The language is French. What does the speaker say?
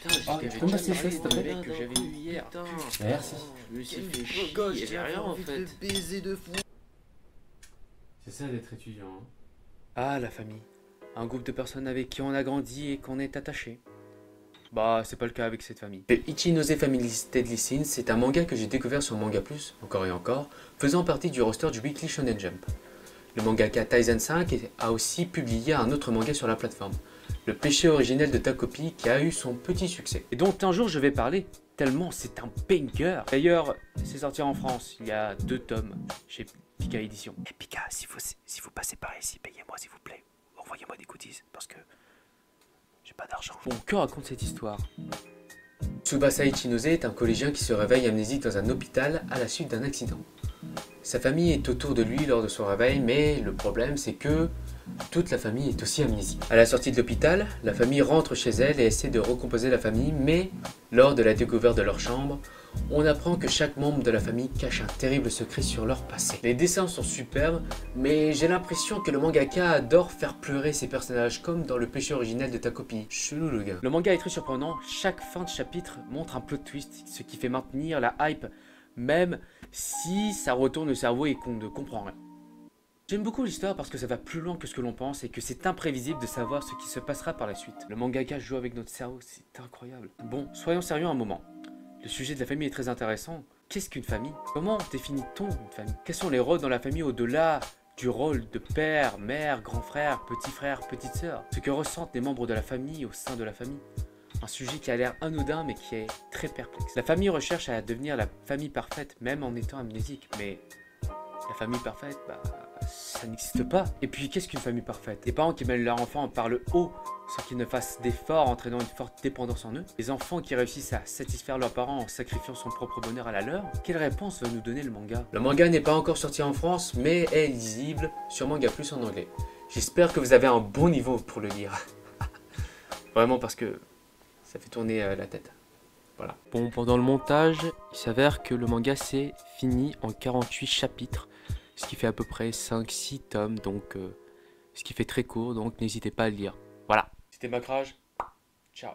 Putain, je t'avais tu peux me déjà passer ça, parlé s'il te du plaît? mec que j'avais lu hier. Putain. Merci. Je me suis Quel fait beau chier, gosse, il y j'ai avait rien en envie de fait. le baiser de fou. C'est ça d'être étudiant. Hein. Ah, la famille. Un groupe de personnes avec qui on a grandi et qu'on est attaché. Bah, c'est pas le cas avec cette famille. The Ichinose Family's Deadly Sins, c'est un manga que j'ai découvert sur Manga Plus, encore et encore, faisant partie du roster du Weekly Shonen Jump. Le mangaka Taizen 5 a aussi publié un autre manga sur la plateforme, Le péché originel de Takopi, qui a eu son petit succès. Et dont un jour je vais parler, tellement c'est un banger. D'ailleurs, c'est sorti en France, il y a 2 tomes, chez Pika Édition. Et Pika, si vous passez par ici, payez-moi s'il vous plaît. Envoyez-moi des goodies, parce que j'ai pas d'argent. Bon, que raconte cette histoire? Tsubasa Ichinose est un collégien qui se réveille amnésique dans un hôpital à la suite d'un accident. Sa famille est autour de lui lors de son réveil, mais le problème c'est que toute la famille est aussi amnésique. À la sortie de l'hôpital, la famille rentre chez elle et essaie de recomposer la famille, mais lors de la découverte de leur chambre, on apprend que chaque membre de la famille cache un terrible secret sur leur passé. Les dessins sont superbes, mais j'ai l'impression que le mangaka adore faire pleurer ses personnages comme dans le péché originel de Takopi. Chelou le gars. Le manga est très surprenant, chaque fin de chapitre montre un plot twist, ce qui fait maintenir la hype, même si ça retourne le cerveau et qu'on ne comprend rien. J'aime beaucoup l'histoire parce que ça va plus loin que ce que l'on pense et que c'est imprévisible de savoir ce qui se passera par la suite. Le mangaka joue avec notre cerveau, c'est incroyable. Bon, soyons sérieux un moment. Le sujet de la famille est très intéressant. Qu'est-ce qu'une famille? Comment définit-on une famille? Quels sont les rôles dans la famille au-delà du rôle de père, mère, grand frère, petit frère, petite sœur? Ce que ressentent les membres de la famille au sein de la famille. Un sujet qui a l'air anodin mais qui est très perplexe. La famille recherche à devenir la famille parfaite même en étant amnésique. Mais la famille parfaite, bah, ça n'existe pas. Et puis qu'est-ce qu'une famille parfaite? Des parents qui mènent leur enfant par le haut sans qu'ils ne fassent d'efforts entraînant une forte dépendance en eux. Des enfants qui réussissent à satisfaire leurs parents en sacrifiant son propre bonheur à la leur. Quelle réponse va nous donner le manga? Le manga n'est pas encore sorti en France mais est lisible sur Manga Plus en anglais. J'espère que vous avez un bon niveau pour le lire. Vraiment parce que ça fait tourner la tête. Voilà. Bon, pendant le montage, il s'avère que le manga s'est fini en 48 chapitres, ce qui fait à peu près 5-6 tomes, donc ce qui fait très court, donc n'hésitez pas à le lire. Voilà. C'était Macrage. Ciao.